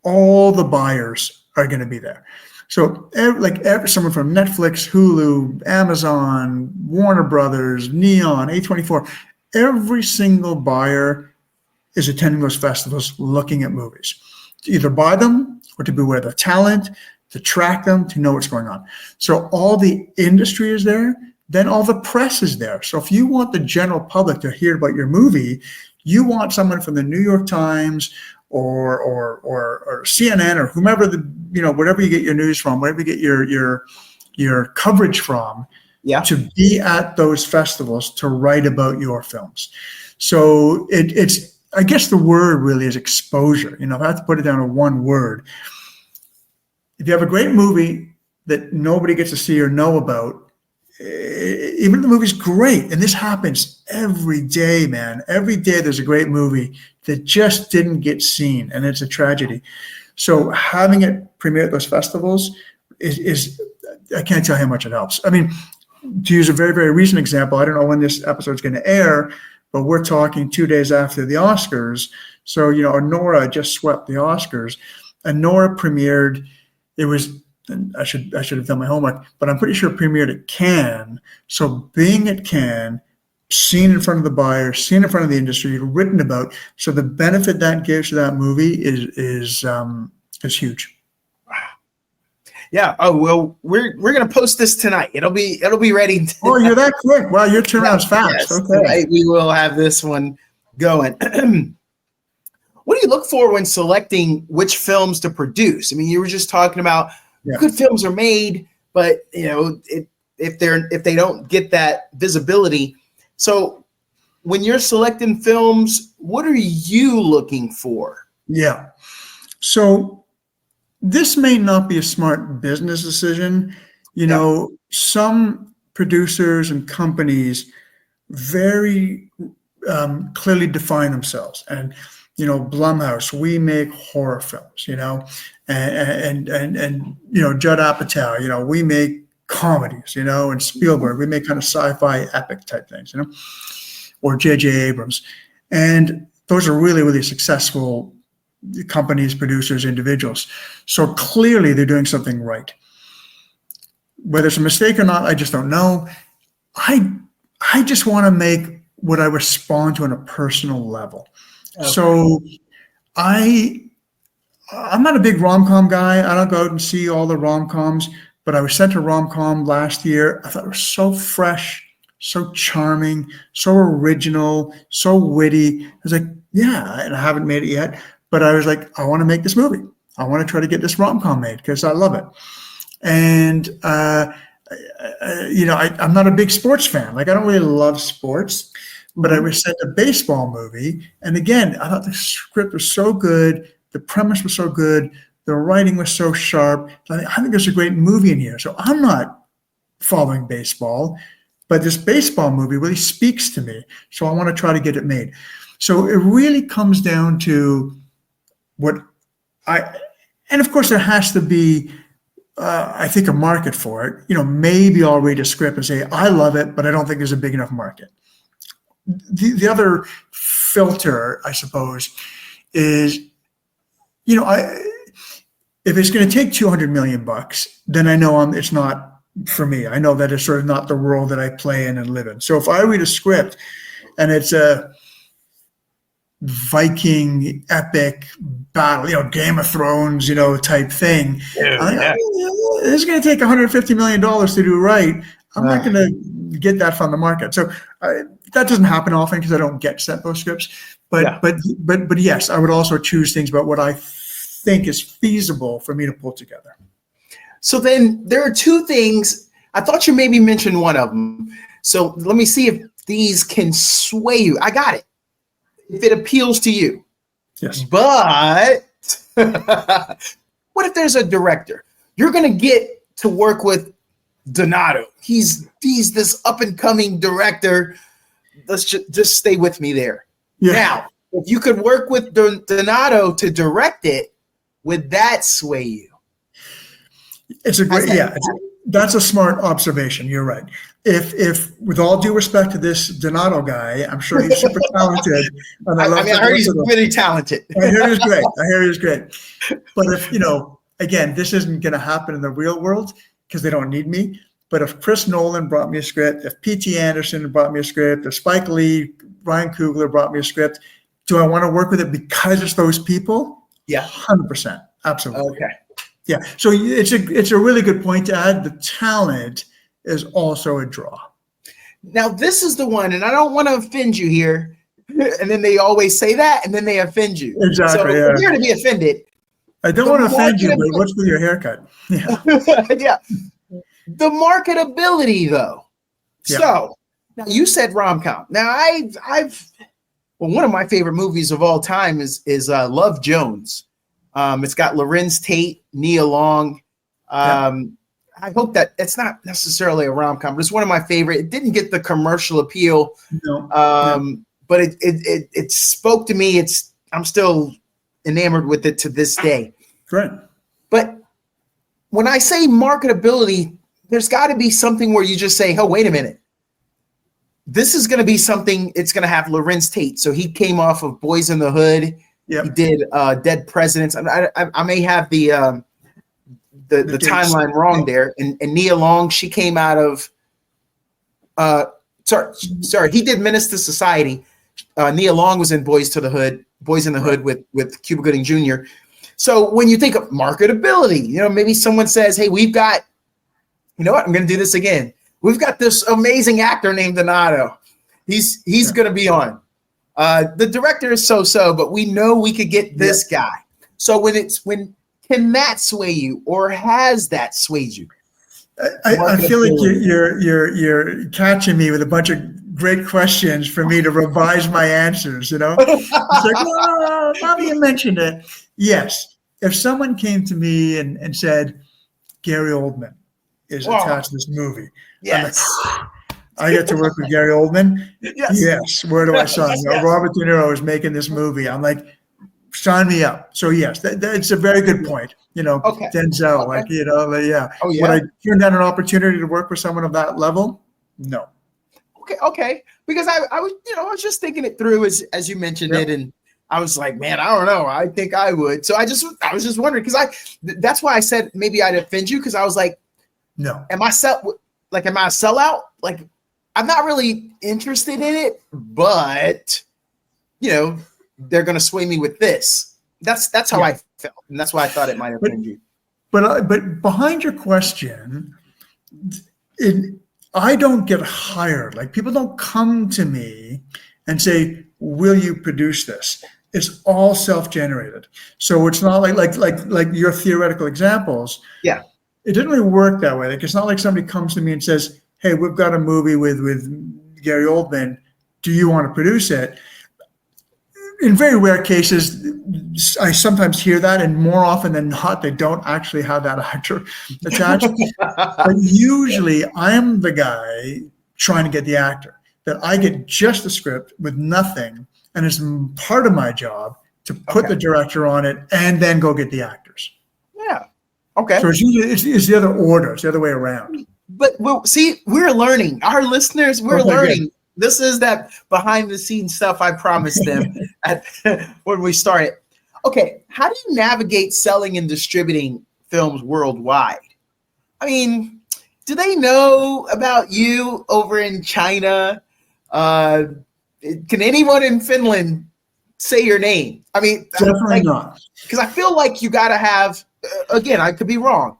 All the buyers are going to be there. So someone from Netflix, Hulu, Amazon, Warner Brothers, Neon, A24, every single buyer is attending those festivals looking at movies to either buy them or to be aware of the talent, to track them, to know what's going on. So all the industry is there, then all the press is there. So if you want the general public to hear about your movie, you want someone from the New York Times or CNN or whomever whatever you get your news from, wherever you get your coverage from, to be at those festivals to write about your films. So it's I guess the word really is exposure. If I have to put it down to one word, if you have a great movie that nobody gets to see or know about, even if the movie's great, and this happens every day, man. Every day there's a great movie that just didn't get seen, and it's a tragedy. So having it premiere at those festivals is I can't tell you how much it helps. I mean, to use a very, very recent example, I don't know when this episode is going to air, but we're talking 2 days after the Oscars. So, Nora just swept the Oscars, and Nora premiered. It was, I should have done my homework, but I'm pretty sure it premiered at Cannes. So being at Cannes, seen in front of the buyer, seen in front of the industry, written about. So the benefit that gives to that movie is huge. Yeah. Oh well, we're gonna post this tonight. It'll be ready. Oh, you're that quick! Wow, your turnaround's fast. Yes, okay, tonight we will have this one going. What do you look for when selecting which films to produce? I mean, you were just talking about good films are made, but if they don't get that visibility. So when you're selecting films, what are you looking for? Yeah. So this may not be a smart business decision. Some producers and companies very clearly define themselves. And, Blumhouse, we make horror films, and Judd Apatow, we make comedies, and Spielberg, we make kind of sci-fi epic type things, or J.J. Abrams. And those are really, really successful companies, producers, individuals. So clearly they're doing something right. Whether it's a mistake or not, I just don't know. I just want to make what I respond to on a personal level. Okay. So I'm not a big rom-com guy. I don't go out and see all the rom-coms, but I was sent a rom-com last year. I thought it was so fresh, so charming, so original, so witty. I was like, yeah, and I haven't made it yet, but I was like, I want to make this movie. I want to try to get this rom-com made because I love it. And, I'm not a big sports fan. Like, I don't really love sports, but I was sent a baseball movie. And again, I thought the script was so good. The premise was so good. The writing was so sharp. I think there's a great movie in here. So I'm not following baseball, but this baseball movie really speaks to me. So I want to try to get it made. So it really comes down to and of course there has to be, I think, a market for it. Maybe I'll read a script and say, I love it, but I don't think there's a big enough market. The other filter, I suppose, is, if it's going to take $200 million, then I know it's not for me. I know that it's sort of not the world that I play in and live in. So if I read a script and it's a Viking epic battle, Game of Thrones, type thing, this is going to take $150 million to do right. I'm not going to get that from the market. So that doesn't happen often because I don't get sent those scripts. But yes, I would also choose things about what I think is feasible for me to pull together. So then there are two things. I thought you maybe mentioned one of them. So let me see if these can sway you. I got it. If it appeals to you. Yes. But what if there's a director? You're going to get to work with Donato. He's this up and coming director. Let's just stay with me there. Yeah. Now, if you could work with Donato to direct it, would that sway you? It's a great, that's a smart observation. You're right. If with all due respect to this Donato guy, I'm sure he's super talented. And I heard he's really talented. I hear he's great. But if, again, this isn't going to happen in the real world because they don't need me. But if Chris Nolan brought me a script, if P.T. Anderson brought me a script, if Spike Lee, Ryan Coogler brought me a script, do I want to work with it because it's those people? Yeah. 100%. Absolutely. Okay. Yeah. So it's a really good point to add. The talent is also a draw. Now, this is the one, and I don't want to offend you here. And then they always say that, and then they offend you. Exactly. So yeah. if you're going to be offended. I don't want to offend you, but what's with your haircut? Yeah. Yeah. The marketability, though. Yeah. So now you said rom-com. Now one of my favorite movies of all time is Love Jones. It's got Lorenz Tate, Nia Long. I hope that it's not necessarily a rom-com, but it's one of my favorite. It didn't get the commercial appeal, but it spoke to me. I'm still enamored with it to this day. Great. But when I say marketability, there's got to be something where you just say, oh, wait a minute. This is going to be something, it's going to have Lorenz Tate. So he came off of Boys in the Hood. Yep. He did Dead Presidents. I may have the timeline wrong there. And Nia Long, she came out of he did Menace to Society. Nia Long was in Boys in the Hood with Cuba Gooding Jr. So when you think of marketability, maybe someone says, hey, we've got, you know what, I'm going to do this again. We've got this amazing actor named Donato. He's going to be on. The director is so, but we know we could get this guy. So can that sway you, or has that swayed you? I feel like you're catching me with a bunch of great questions for me to revise my answers. It's like, no, Bobby, you mentioned it. Yes, if someone came to me and said Gary Oldman is attached to this movie, yes, I get to work with Gary Oldman. Yes. Where do I sign? Yes. Robert De Niro is making this movie. I'm like, sign me up. So yes, that's a very good point. Denzel, Would I turn down an opportunity to work with someone of that level? No. Okay. Because I was just thinking it through as you mentioned it, and I was like, man, I don't know. I think I would. So I was just wondering, because that's why I said maybe I'd offend you, because I was like, no. Am I a sellout? Like, I'm not really interested in it, but they're going to sway me with this. That's how I felt, and that's why I thought it might offend you. But behind your question, I don't get hired. Like, people don't come to me and say, "Will you produce this?" It's all self-generated. So it's not like your theoretical examples. Yeah. It didn't really work that way. Like, it's not like somebody comes to me and says, "Hey, we've got a movie with Gary Oldman. Do you want to produce it?" In very rare cases, I sometimes hear that, and more often than not, they don't actually have that actor attached. But usually, I'm the guy trying to get the actor. That I get just the script with nothing, and it's part of my job to put the director on it and then go get the actors. Yeah. Okay. So it's the other order. It's the other way around. But we're learning. Our listeners, we're learning. Good. This is that behind the scenes stuff I promised them when we started. Okay, how do you navigate selling and distributing films worldwide? I mean, do they know about you over in China? Can anyone in Finland say your name? I mean, definitely not. Because I feel like you got to have, again, I could be wrong.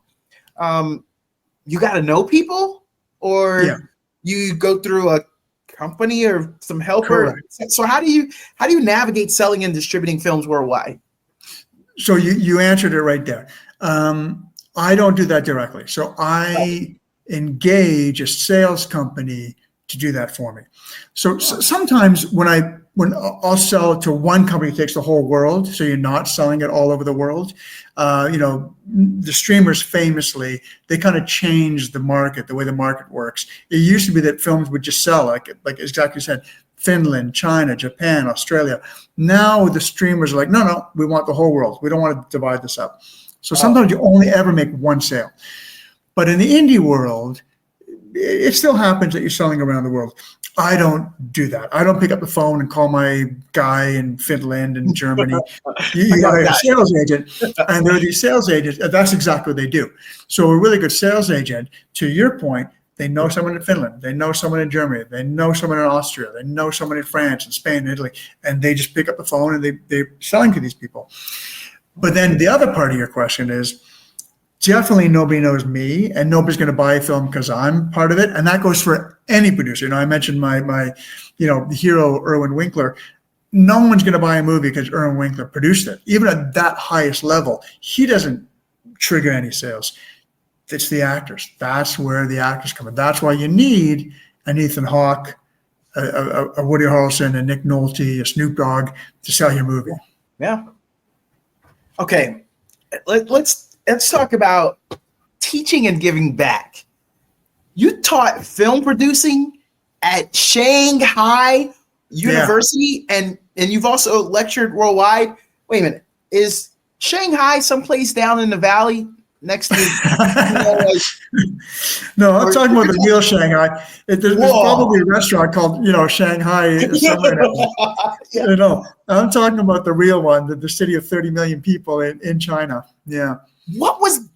You got to know people, or you go through a company or some helper. Correct. So how do you navigate selling and distributing films worldwide? So you answered it right there. I don't do that directly. So I engage a sales company to do that for me. So sometimes when I'll sell it to one company that takes the whole world, so you're not selling it all over the world. The streamers famously, they kind of changed the market, the way the market works. It used to be that films would just sell, like exactly said, Finland, China, Japan, Australia. Now the streamers are like, no, we want the whole world. We don't want to divide this up. So sometimes you only ever make one sale. But in the indie world, it still happens that you're selling around the world. I don't do that. I don't pick up the phone and call my guy in Finland and Germany. You got a sales agent, and there are these sales agents. That's exactly what they do. So a really good sales agent, to your point, they know someone in Finland, they know someone in Germany, they know someone in Austria, they know someone in France and Spain and Italy, and they just pick up the phone and they're selling to these people. But then the other part of your question is, definitely nobody knows me, and nobody's going to buy a film because I'm part of it. And that goes for any producer. I mentioned my hero, Irwin Winkler. No one's going to buy a movie because Irwin Winkler produced it. Even at that highest level, he doesn't trigger any sales. It's the actors. That's where the actors come in. That's why you need an Ethan Hawke, a Woody Harrelson, a Nick Nolte, a Snoop Dogg to sell your movie. Yeah. Okay. Let's talk about teaching and giving back. You taught film producing at Shanghai University, and you've also lectured worldwide. Wait a minute. Is Shanghai someplace down in the valley next to No, I'm talking about the real Shanghai. There's probably a restaurant called, Shanghai somewhere now. I'm talking about the real one, the city of 30 million people in China. Yeah. What was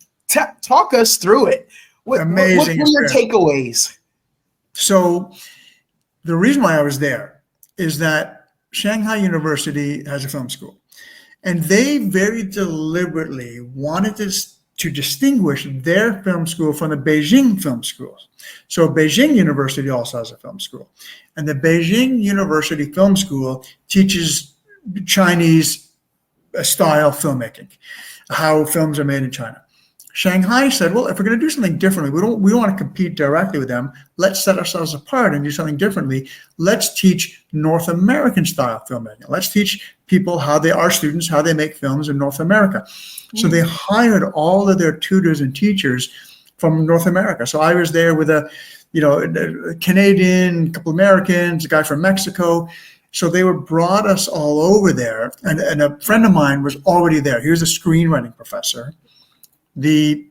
talk us through it? Amazing. What were your takeaways? So the reason why I was there is that Shanghai University has a film school, and they very deliberately wanted to distinguish their film school from the Beijing film schools. So Beijing University also has a film school, and the Beijing University Film School teaches Chinese style filmmaking, how films are made in China. Shanghai said, well, if we're going to do something differently, we don't want to compete directly with them. Let's set ourselves apart and do something differently. Let's teach North American style filmmaking. Let's teach people our students, how they make films in North America. So they hired all of their tutors and teachers from North America. So I was there with a Canadian, a couple Americans, a guy from Mexico. So they brought us all over there, and a friend of mine was already there. He was a screenwriting professor. The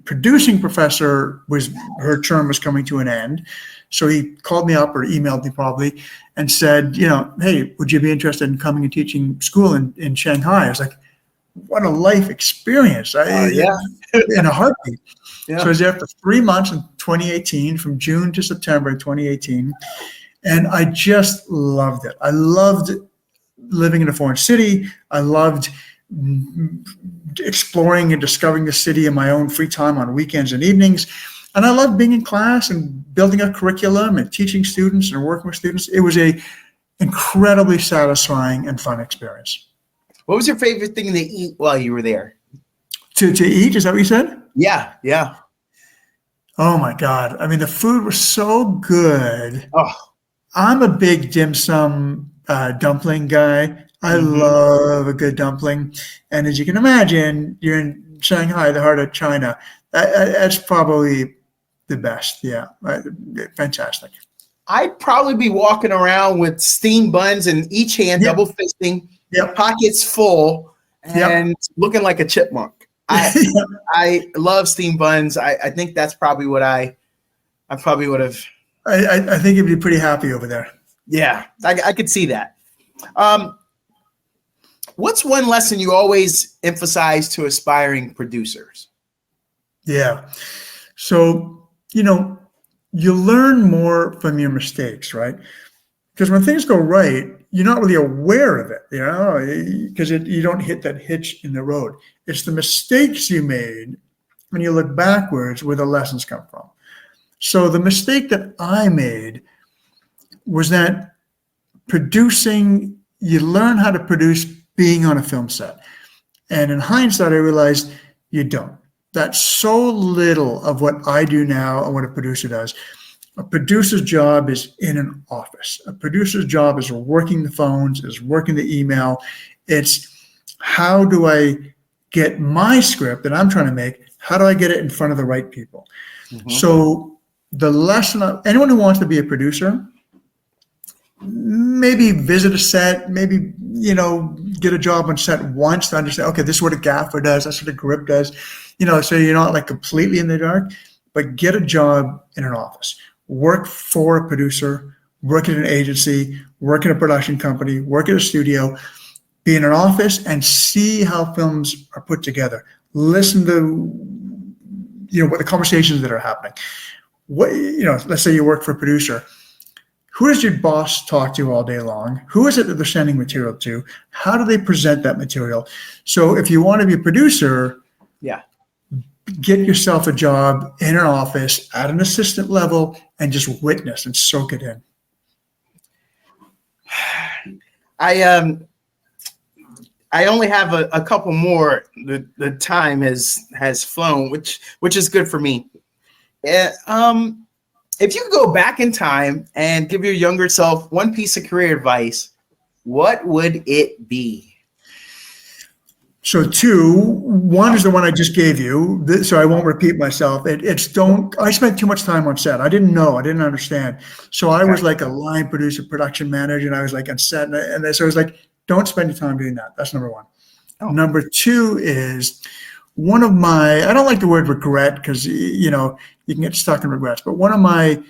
producing professor her term was coming to an end. So he called me up or emailed me probably and said, hey, would you be interested in coming and teaching school in Shanghai? I was like, what a life experience. In a heartbeat. Yeah. So I was there for 3 months in 2018, from June to September in 2018. And I just loved it. I loved living in a foreign city. I loved exploring and discovering the city in my own free time on weekends and evenings. And I loved being in class and building a curriculum and teaching students and working with students. It was a incredibly satisfying and fun experience. What was your favorite thing to eat while you were there? To eat, is that what you said? Yeah. Oh my God. I mean, the food was so good. Oh. I'm a big dim sum dumpling guy. I love a good dumpling. And as you can imagine, you're in Shanghai, the heart of China. That's probably the best. Yeah. Fantastic. I'd probably be walking around with steamed buns in each hand, double fisting, pockets full, and looking like a chipmunk. I love steamed buns. I think that's probably what I probably would have. I think you'd be pretty happy over there. Yeah, I could see that. What's one lesson you always emphasize to aspiring producers? Yeah. So, you learn more from your mistakes, right? Because when things go right, you're not really aware of it, because you don't hit that hitch in the road. It's the mistakes you made when you look backwards where the lessons come from. So the mistake that I made was that producing, you learn how to produce being on a film set. And in hindsight, I realized you don't. That's so little of what I do now and what a producer does. A producer's job is in an office. A producer's job is working the phones, is working the email. It's how do I get my script that I'm trying to make, how do I get it in front of the right people? So the lesson of anyone who wants to be a producer, maybe visit a set, maybe, get a job on set once to understand, okay, this is what a gaffer does, that's what a grip does, so you're not like completely in the dark, but get a job in an office. Work for a producer, work at an agency, work at a production company, work at a studio, be in an office and see how films are put together. Listen to, what the conversations that are happening. Let's say you work for a producer. Who does your boss talk to all day long? Who is it that they're sending material to? How do they present that material? So if you want to be a producer, get yourself a job in an office at an assistant level and just witness and soak it in. I only have a couple more. The time has flown, which is good for me. If you could go back in time and give your younger self one piece of career advice, what would it be? So two, one is the one I just gave you, so I won't repeat myself. I spent too much time on set. I didn't understand. So I was like a line producer, production manager, and I was like on set. So I was like, don't spend your time doing that. That's number one. Oh. Number two is one of my, I don't like the word regret because, you can get stuck in regrets, but one of my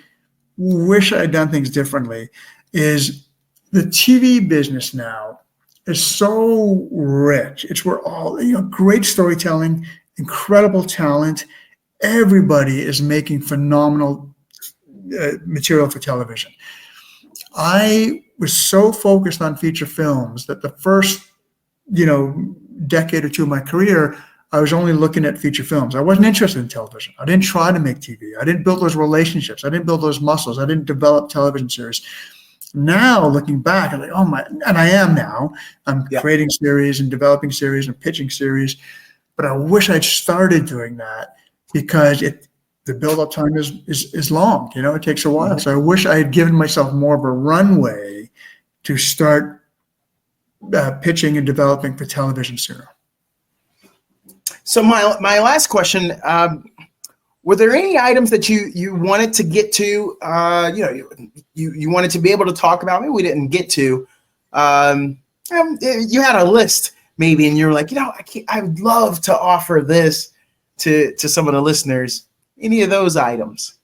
wish I had done things differently is the TV business now is so rich. It's where all, great storytelling, incredible talent. Everybody is making phenomenal material for television. I was so focused on feature films that the first, decade or two of my career, I was only looking at feature films. I wasn't interested in television. I didn't try to make TV. I didn't build those relationships. I didn't build those muscles. I didn't develop television series. Now, looking back, I'm like, oh my, and I am now. I'm creating series and developing series and pitching series. But I wish I'd started doing that because the build-up time is long. It takes a while. Mm-hmm. So I wish I had given myself more of a runway to start pitching and developing for television sooner. So my last question, were there any items that you wanted to get to, you wanted to be able to talk about, maybe we didn't get to, you had a list maybe, and you're like, I would love to offer this to some of the listeners, any of those items?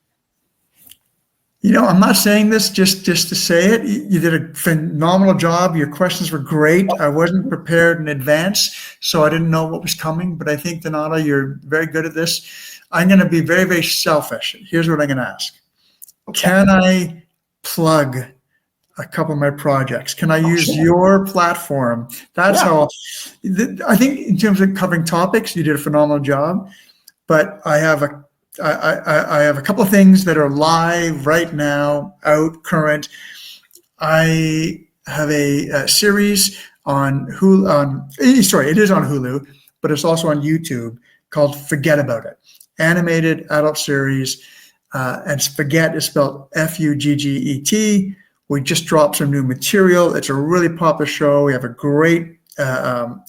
I'm not saying this just to say it. You did a phenomenal job. Your questions were great. I wasn't prepared in advance, so I didn't know what was coming. But I think, Donata, you're very good at this. I'm going to be very, very selfish. Here's what I'm going to ask. Okay. Can I plug a couple of my projects? Can I use your platform? That's how I think in terms of covering topics, you did a phenomenal job. But I have a couple of things that are live right now, out, current. I have a series on Hulu. It is on Hulu, but it's also on YouTube called Forget About It. Animated adult series, and Forget is spelled Fugget. We just dropped some new material. It's a really popular show. We have a great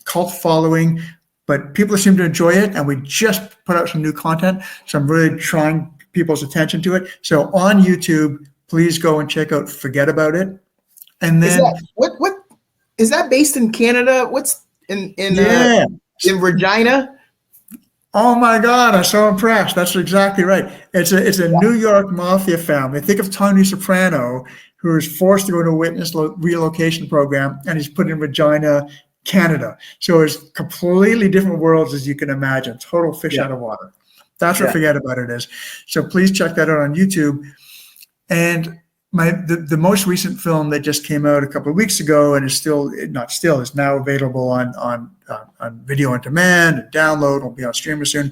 cult following, but people seem to enjoy it, and we just put out some new content. So I'm really trying people's attention to it. So on YouTube, please go and check out Forget About It. And then what is that based in Canada? What's in Regina? Oh my God, I'm so impressed. That's exactly right. It's a New York mafia family. Think of Tony Soprano, who is forced to go to a witness relocation program, and he's put in Regina, Canada. So it's completely different worlds as you can imagine. Total fish out of water. That's what Forget About It is. So please check that out on YouTube. And the most recent film that just came out a couple of weeks ago and is now available on video on demand and download. Will be on streamer soon.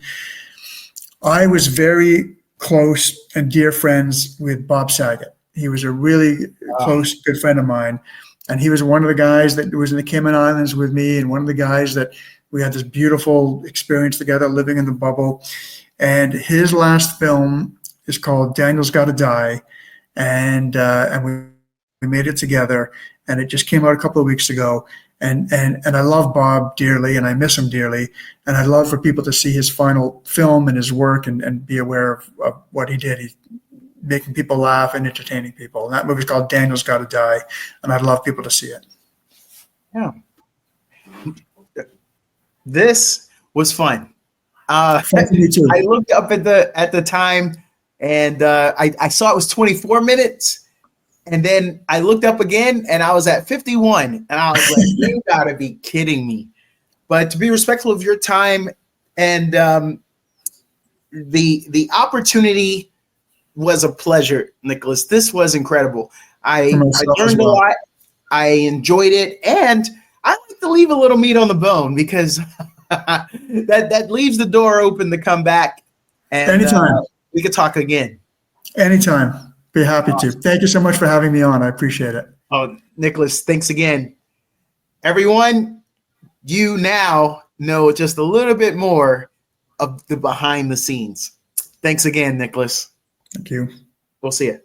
I was very close and dear friends with Bob Saget. He was a really close, good friend of mine. And he was one of the guys that was in the Cayman Islands with me, and one of the guys that we had this beautiful experience together living in the bubble. And his last film is called Daniel's Gotta Die. And we made it together, and it just came out a couple of weeks ago. And I love Bob dearly, and I miss him dearly. And I'd love for people to see his final film and his work and be aware of what he did. He's making people laugh and entertaining people. And that movie's called Daniel's Gotta Die, and I'd love people to see it. Yeah. This was fun. Fun for me too. I looked up at the time, and I saw it was 24 minutes, And then I looked up again and I was at 51. And I was like, you gotta be kidding me. But to be respectful of your time and the opportunity was a pleasure, Nicholas. This was incredible. I learned a lot. I enjoyed it. And I like to leave a little meat on the bone because that leaves the door open to come back. And anytime. We could talk again. Anytime. Be happy to. Thank you so much for having me on. I appreciate it. Oh, Nicholas, thanks again. Everyone, you now know just a little bit more of the behind the scenes. Thanks again, Nicholas. Thank you. We'll see you.